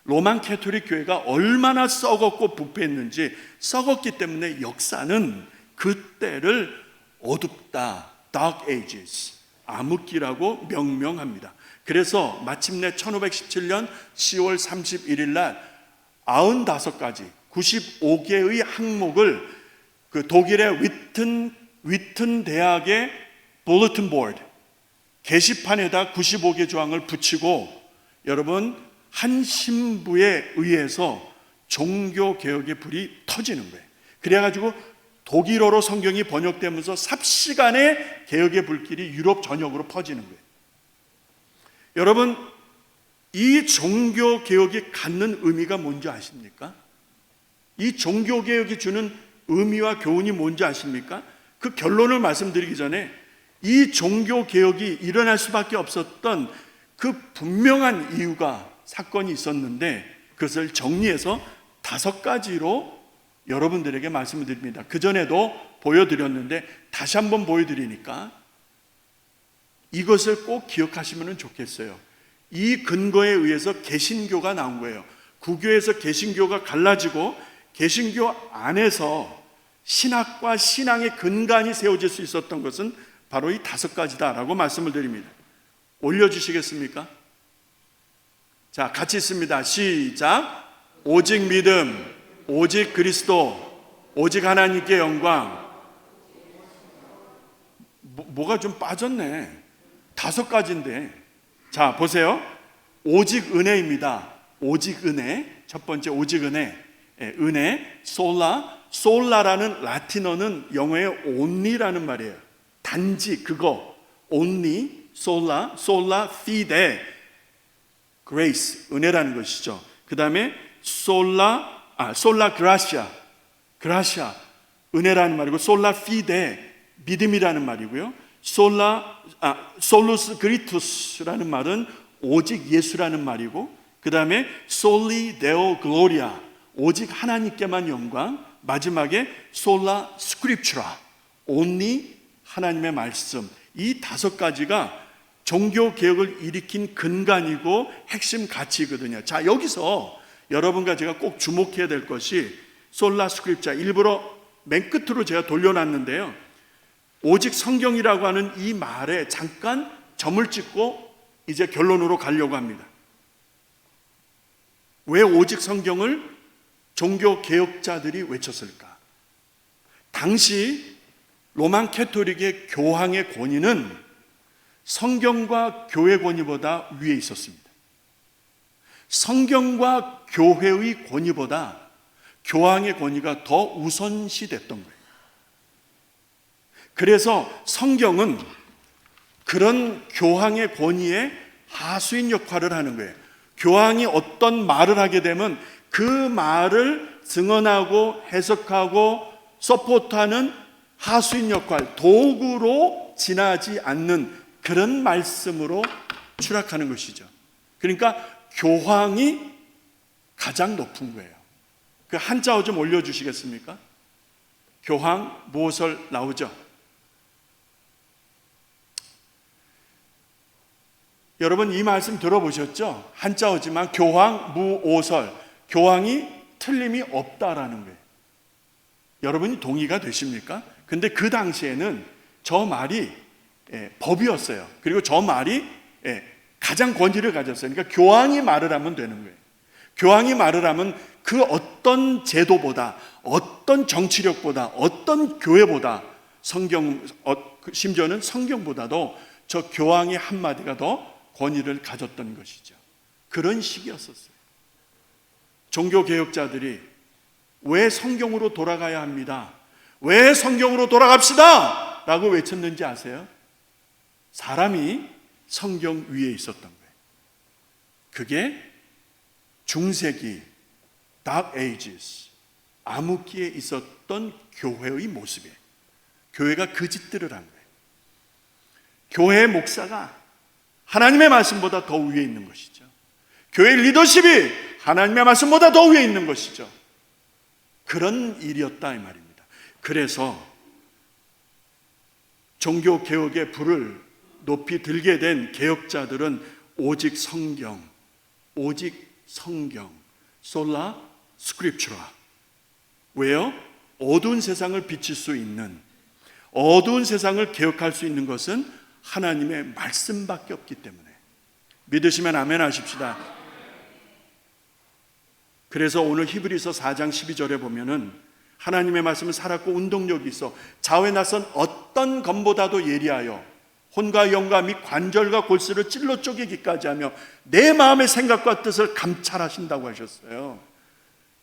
로만 캐토릭 교회가 얼마나 썩었고 부패했는지, 썩었기 때문에 역사는 그때를 어둡다, Dark Ages, 암흑기라고 명명합니다. 그래서 마침내 1517년 10월 31일 날 95가지 95개의 항목을 그 독일의 위튼 대학의 bulletin board 게시판에다 95개 조항을 붙이고, 여러분, 한 신부에 의해서 종교개혁의 불이 터지는 거예요. 그래가지고 독일어로 성경이 번역되면서 삽시간에 개혁의 불길이 유럽 전역으로 퍼지는 거예요. 여러분, 이 종교개혁이 갖는 의미가 뭔지 아십니까? 이 종교개혁이 주는 의미와 교훈이 뭔지 아십니까? 그 결론을 말씀드리기 전에 이 종교개혁이 일어날 수밖에 없었던 그 분명한 이유가, 사건이 있었는데, 그것을 정리해서 5가지로 여러분들에게 말씀을 드립니다. 그전에도 보여드렸는데 다시 한번 보여드리니까 이것을 꼭 기억하시면 좋겠어요. 이 근거에 의해서 개신교가 나온 거예요. 구교에서 개신교가 갈라지고 개신교 안에서 신학과 신앙의 근간이 세워질 수 있었던 것은 바로 이 5가지다라고 말씀을 드립니다. 올려주시겠습니까? 자, 같이 있습니다. 시작. 오직 믿음, 오직 그리스도, 오직 하나님께 영광. 뭐가 좀 빠졌네. 5가지인데. 자, 보세요. 오직 은혜입니다. 오직 은혜. 첫 번째, 오직 은혜. 은혜, 솔라라는 라틴어는 영어의 only라는 말이에요. 단지 그거, only, sola fide, grace, 은혜라는 것이죠. 그 다음에 솔라 그라시아 은혜라는 말이고, 솔라 피데 믿음이라는 말이고요. 솔루스 그리투스라는 말은 오직 예수라는 말이고, 그 다음에 솔리 데오 글로리아 오직 하나님께만 영광, 마지막에 솔라 스크립추라 온리 하나님의 말씀. 이 5가지가 종교 개혁을 일으킨 근간이고 핵심 가치거든요. 자, 여기서 여러분과 제가 꼭 주목해야 될 것이 솔라 스크립자, 일부러 맨 끝으로 제가 돌려놨는데요. 오직 성경이라고 하는 이 말에 잠깐 점을 찍고 이제 결론으로 가려고 합니다. 왜 오직 성경을 종교 개혁자들이 외쳤을까? 당시 로만 캐토릭의 교황의 권위는 성경과 교회 권위보다 위에 있었습니다. 성경과 교회의 권위보다 교황의 권위가 더 우선시됐던 거예요. 그래서 성경은 그런 교황의 권위에 하수인 역할을 하는 거예요. 교황이 어떤 말을 하게 되면 그 말을 증언하고 해석하고 서포트하는 하수인 역할, 도구로 지나지 않는 그런 말씀으로 추락하는 것이죠. 그러니까 교황이 가장 높은 거예요. 그 한자어 좀 올려주시겠습니까? 교황 무오설 나오죠? 여러분 이 말씀 들어보셨죠? 한자어지만 교황 무오설, 교황이 틀림이 없다라는 거예요. 여러분이 동의가 되십니까? 근데 그 당시에는 저 말이 법이었어요. 그리고 저 말이 가장 권위를 가졌어요. 그러니까 교황이 말을 하면 되는 거예요. 교황이 말을 하면 그 어떤 제도보다, 어떤 정치력보다, 어떤 교회보다, 심지어는 성경보다도 저 교황의 한마디가 더 권위를 가졌던 것이죠. 그런 시기였었어요. 종교개혁자들이 왜 성경으로 돌아가야 합니다, 왜 성경으로 돌아갑시다 라고 외쳤는지 아세요? 사람이 성경 위에 있었던 거예요. 그게 중세기 Dark Ages, 암흑기에 있었던 교회의 모습이에요. 교회가 그 짓들을 한 거예요. 교회의 목사가 하나님의 말씀보다 더 위에 있는 것이죠. 교회 리더십이 하나님의 말씀보다 더 위에 있는 것이죠. 그런 일이었다 이 말입니다. 그래서 종교개혁의 불을 높이 들게 된 개혁자들은 오직 성경, 솔라 스크립추라. 왜요? 어두운 세상을 비칠 수 있는, 어두운 세상을 개혁할 수 있는 것은 하나님의 말씀밖에 없기 때문에. 믿으시면 아멘 하십시다. 그래서 오늘 히브리서 4장 12절에 보면은 하나님의 말씀은 살았고 운동력이 있어 좌우에 나선 어떤 검보다도 예리하여 혼과 영과 및 관절과 골수를 찔러 쪼개기까지 하며 내 마음의 생각과 뜻을 감찰하신다고 하셨어요.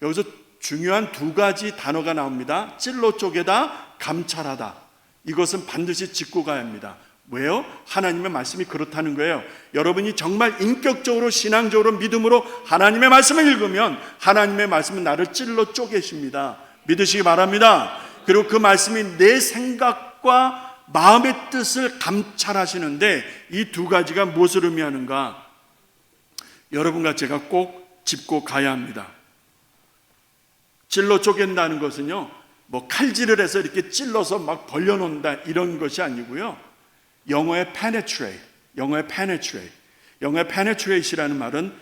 여기서 중요한 2가지 단어가 나옵니다. 찔러 쪼개다, 감찰하다. 이것은 반드시 짚고 가야 합니다. 왜요? 하나님의 말씀이 그렇다는 거예요. 여러분이 정말 인격적으로 신앙적으로 믿음으로 하나님의 말씀을 읽으면 하나님의 말씀은 나를 찔러 쪼개십니다. 믿으시기 바랍니다. 그리고 그 말씀이 내 생각과 마음의 뜻을 감찰하시는데 이 2가지가 무엇을 의미하는가? 여러분과 제가 꼭 짚고 가야 합니다. 찔러 쪼갠다는 것은요, 뭐 칼질을 해서 이렇게 찔러서 막 벌려놓는다 이런 것이 아니고요. 영어의 penetrate이라는 말은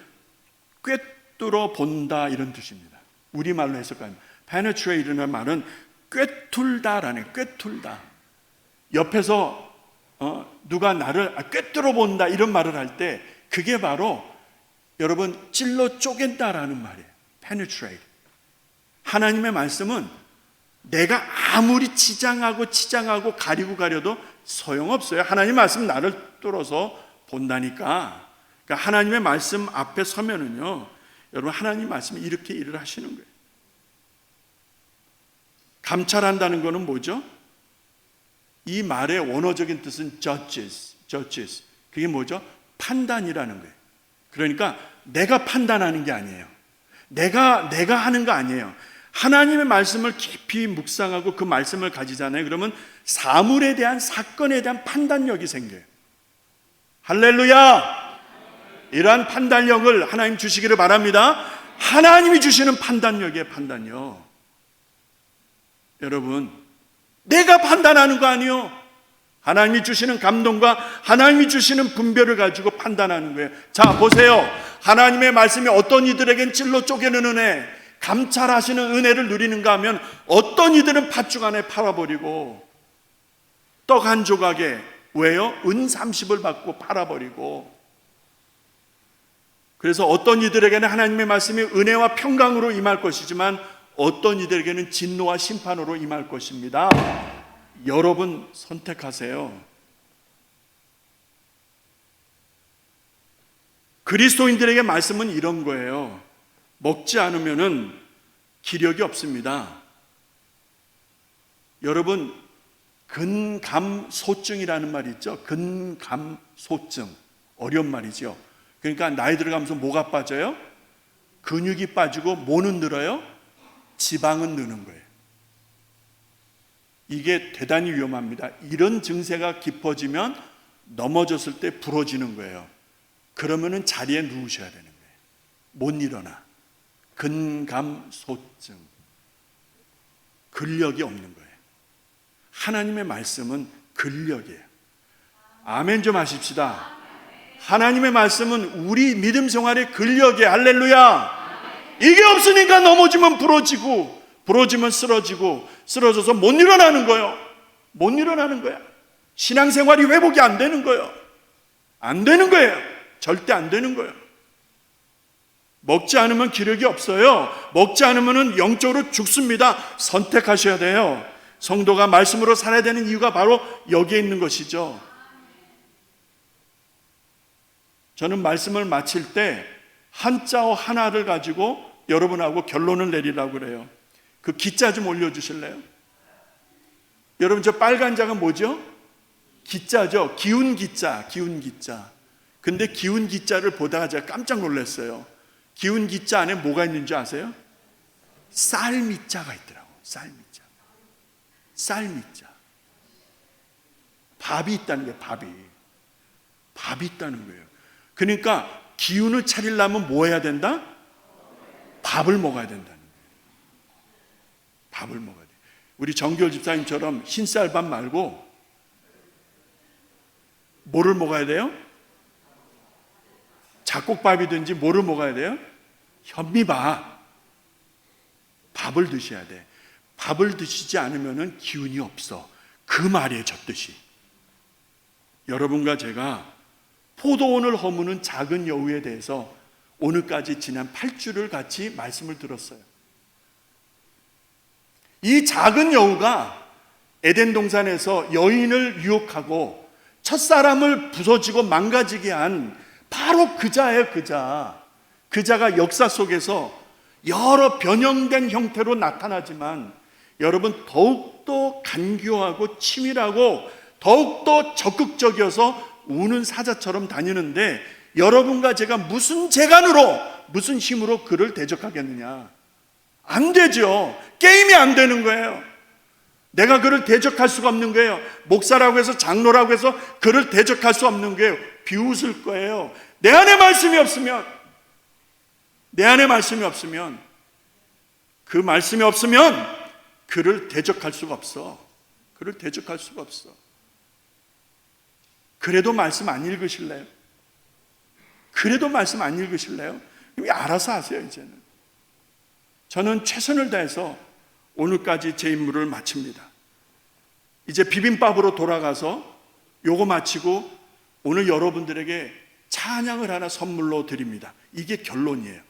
꿰뚫어 본다 이런 뜻입니다. 우리말로 해석하면 penetrate라는 말은 꿰뚫다라는, 꿰뚫다. 옆에서 누가 나를 꿰뚫어 본다 이런 말을 할 때 그게 바로 여러분 찔러 쪼갠다라는 말이에요. penetrate. 하나님의 말씀은 내가 아무리 치장하고 가려도 소용없어요. 하나님의 말씀 나를 뚫어서 본다니까. 그러니까 하나님의 말씀 앞에 서면은요, 여러분 하나님 말씀이 이렇게 일을 하시는 거예요. 감찰한다는 것은 뭐죠? 이 말의 원어적인 뜻은 judges. 그게 뭐죠? 판단이라는 거예요. 그러니까 내가 판단하는 게 아니에요. 내가 하는 거 아니에요. 하나님의 말씀을 깊이 묵상하고 그 말씀을 가지잖아요. 그러면 사물에 대한, 사건에 대한 판단력이 생겨요. 할렐루야! 이러한 판단력을 하나님 주시기를 바랍니다. 하나님이 주시는 판단력이에요. 판단력. 여러분, 내가 판단하는 거 아니에요. 하나님이 주시는 감동과 하나님이 주시는 분별을 가지고 판단하는 거예요. 자, 보세요. 하나님의 말씀이 어떤 이들에겐 찔러 쪼개는 은혜, 감찰하시는 은혜를 누리는가 하면, 어떤 이들은 팥죽 안에 팔아버리고 떡 한 조각에, 왜요? 은 30을 받고 팔아버리고. 그래서 어떤 이들에게는 하나님의 말씀이 은혜와 평강으로 임할 것이지만, 어떤 이들에게는 진노와 심판으로 임할 것입니다. 여러분 선택하세요. 그리스도인들에게 말씀은 이런 거예요. 먹지 않으면은 기력이 없습니다. 여러분, 근감소증이라는 말이 있죠. 근감소증, 어려운 말이죠. 그러니까 나이 들어가면서 뭐가 빠져요? 근육이 빠지고 뭐는 늘어요? 지방은 느는 거예요. 이게 대단히 위험합니다. 이런 증세가 깊어지면 넘어졌을 때 부러지는 거예요. 그러면은 자리에 누우셔야 되는 거예요. 못 일어나. 근감소증, 근력이 없는 거예요. 하나님의 말씀은 근력이에요. 아멘 좀 하십시다. 하나님의 말씀은 우리 믿음 생활의 근력이에요. 할렐루야. 이게 없으니까 넘어지면 부러지고, 부러지면 쓰러지고, 쓰러져서 못 일어나는 거예요. 못 일어나는 거야. 신앙생활이 회복이 안 되는 거예요. 안 되는 거예요. 절대 안 되는 거예요. 먹지 않으면 기력이 없어요. 먹지 않으면 영적으로 죽습니다. 선택하셔야 돼요. 성도가 말씀으로 살아야 되는 이유가 바로 여기에 있는 것이죠. 저는 말씀을 마칠 때 한자어 하나를 가지고 여러분하고 결론을 내리라고 그래요. 그 기자 좀 올려주실래요? 여러분, 저 빨간 자가 뭐죠? 기자죠. 기운 기자, 기운 기자. 근데 기운 기자를 보다가 제가 깜짝 놀랐어요. 기운 기자 안에 뭐가 있는 줄 아세요? 쌀미자가 있더라고. 쌀미자. 쌀미자. 밥이 있다는 게, 밥이 있다는 거예요. 그러니까 기운을 차리려면 뭐 해야 된다? 밥을 먹어야 된다는 거예요. 밥을 먹어야 돼. 우리 정교월 집사님처럼 흰쌀밥 말고 뭐를 먹어야 돼요? 잡곡밥이든지 뭐를 먹어야 돼요? 현미밥. 밥을 드셔야 돼. 밥을 드시지 않으면 기운이 없어. 그 말이에요, 저 뜻이. 여러분과 제가 포도원을 허무는 작은 여우에 대해서 오늘까지 지난 8주를 같이 말씀을 들었어요. 이 작은 여우가 에덴 동산에서 여인을 유혹하고 첫사람을 부서지고 망가지게 한 바로 그자예요, 그자. 그자가 역사 속에서 여러 변형된 형태로 나타나지만, 여러분, 더욱더 간교하고 치밀하고 더욱더 적극적이어서 우는 사자처럼 다니는데, 여러분과 제가 무슨 재간으로, 무슨 힘으로 그를 대적하겠느냐? 안 되죠. 게임이 안 되는 거예요. 내가 그를 대적할 수가 없는 거예요. 목사라고 해서, 장로라고 해서 그를 대적할 수 없는 거예요. 비웃을 거예요. 내 안에 말씀이 없으면, 그 말씀이 없으면 그를 대적할 수가 없어. 그를 대적할 수가 없어. 그래도 말씀 안 읽으실래요? 그래도 말씀 안 읽으실래요? 알아서 하세요, 이제는. 저는 최선을 다해서 오늘까지 제 임무를 마칩니다. 이제 비빔밥으로 돌아가서 요거 마치고 오늘 여러분들에게 찬양을 하나 선물로 드립니다. 이게 결론이에요.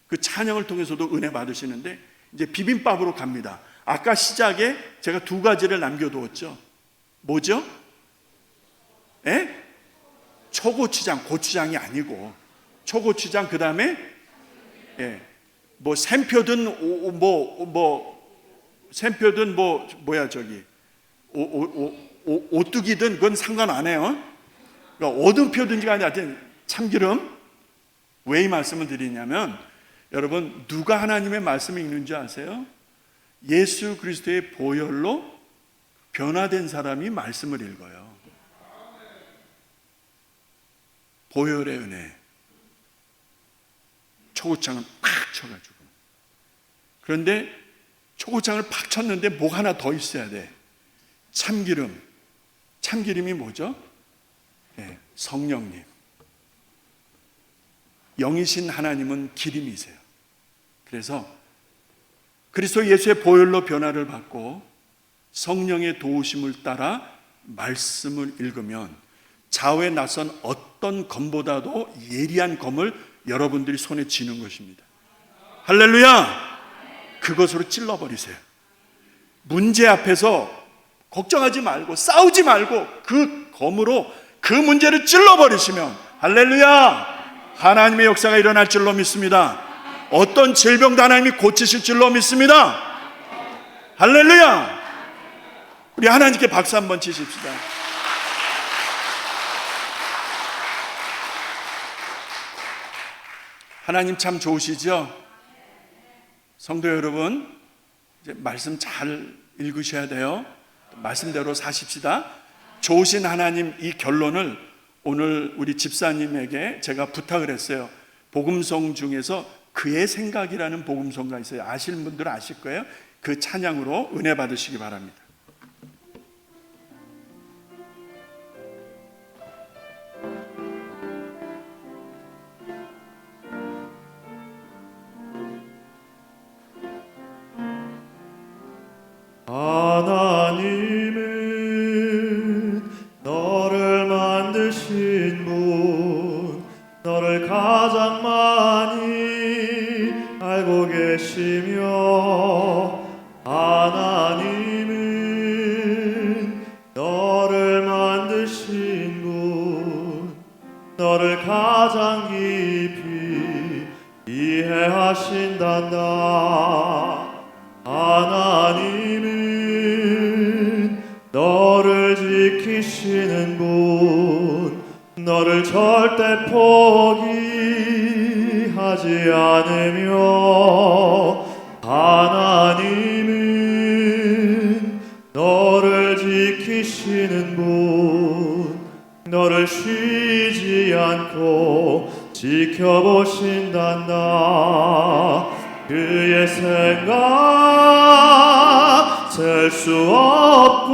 그 찬양을 통해서도 은혜 받으시는데, 이제 비빔밥으로 갑니다. 아까 시작에 제가 두 가지를 남겨두었죠. 뭐죠? 초고추장, 고추장이 아니고 초고추장, 그 다음에 뭐 샘표든 샘표든 오뚜기든 그건 상관 안 해요. 그러니까 오등표든지가 아니라 참기름. 왜 이 말씀을 드리냐면, 여러분, 누가 하나님의 말씀을 읽는지 아세요? 예수 그리스도의 보혈로 변화된 사람이 말씀을 읽어요. 보혈의 은혜. 초고창을 팍 쳐가지고. 그런데 초고창을 팍 쳤는데 뭐 하나 더 있어야 돼. 참기름. 참기름이 뭐죠? 네, 성령님. 영이신 하나님은 기름이세요. 그래서 그리스도 예수의 보혈로 변화를 받고 성령의 도우심을 따라 말씀을 읽으면 좌우에 낯선 어떤 검보다도 예리한 검을 여러분들이 손에 쥐는 것입니다. 할렐루야! 그것으로 찔러버리세요. 문제 앞에서 걱정하지 말고 싸우지 말고 그 검으로 그 문제를 찔러버리시면 할렐루야! 하나님의 역사가 일어날 줄로 믿습니다. 어떤 질병도 하나님이 고치실 줄로 믿습니다. 할렐루야! 우리 하나님께 박수 한번 치십시다. 하나님 참 좋으시죠? 성도 여러분, 이제 말씀 잘 읽으셔야 돼요. 말씀대로 사십시다. 좋으신 하나님, 이 결론을 오늘 우리 집사님에게 제가 부탁을 했어요. 복음송 중에서 그의 생각이라는 복음송가 있어요. 아시는 분들은 아실 거예요. 그 찬양으로 은혜 받으시기 바랍니다. 하나님은 너를 만드신 분, 너를 가장 많이 알고 계시며, 하나님은 너를 만드신 분, 너를 가장 깊이 이해하신단다. 하나님은 너를 지키시는 분, 너를 절대 포기하지 않으며, 하나님은 너를 지키시는 분, 너를 쉬지 않고 지켜보신단다. 그의 생각 셀 수 없고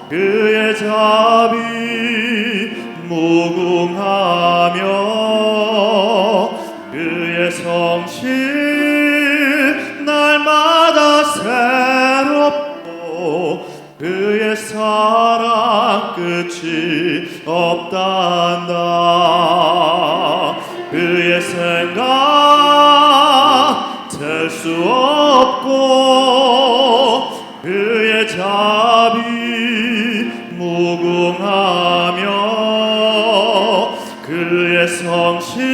그의 자비 무궁하며 그의 성실 날마다 새롭고 그의 사랑 끝이 없단다. 그의 생각 셀 수 없고 그의 자비 무궁하며 그의 성실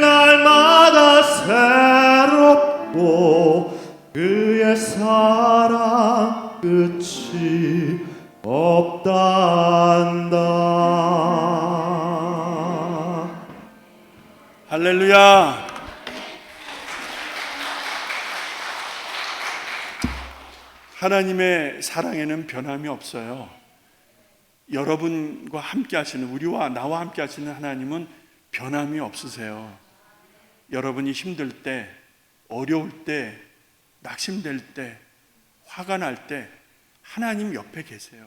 날마다 새롭고 그의 사랑 끝이 없단다. 할렐루야! 하나님의 사랑에는 변함이 없어요. 여러분과 함께 하시는, 우리와 나와 함께 하시는 하나님은 변함이 없으세요. 여러분이 힘들 때, 어려울 때, 낙심될 때, 화가 날 때 하나님 옆에 계세요.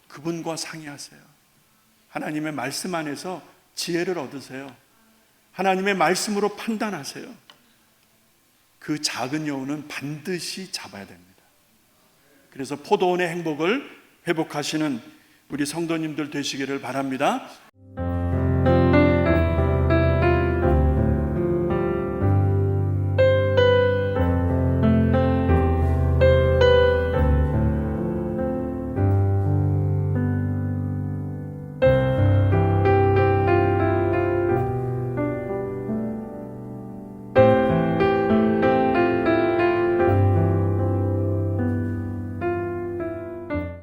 그분과 상의하세요. 하나님의 말씀 안에서 지혜를 얻으세요. 하나님의 말씀으로 판단하세요. 그 작은 여우는 반드시 잡아야 됩니다. 그래서 포도원의 행복을 회복하시는 우리 성도님들 되시기를 바랍니다.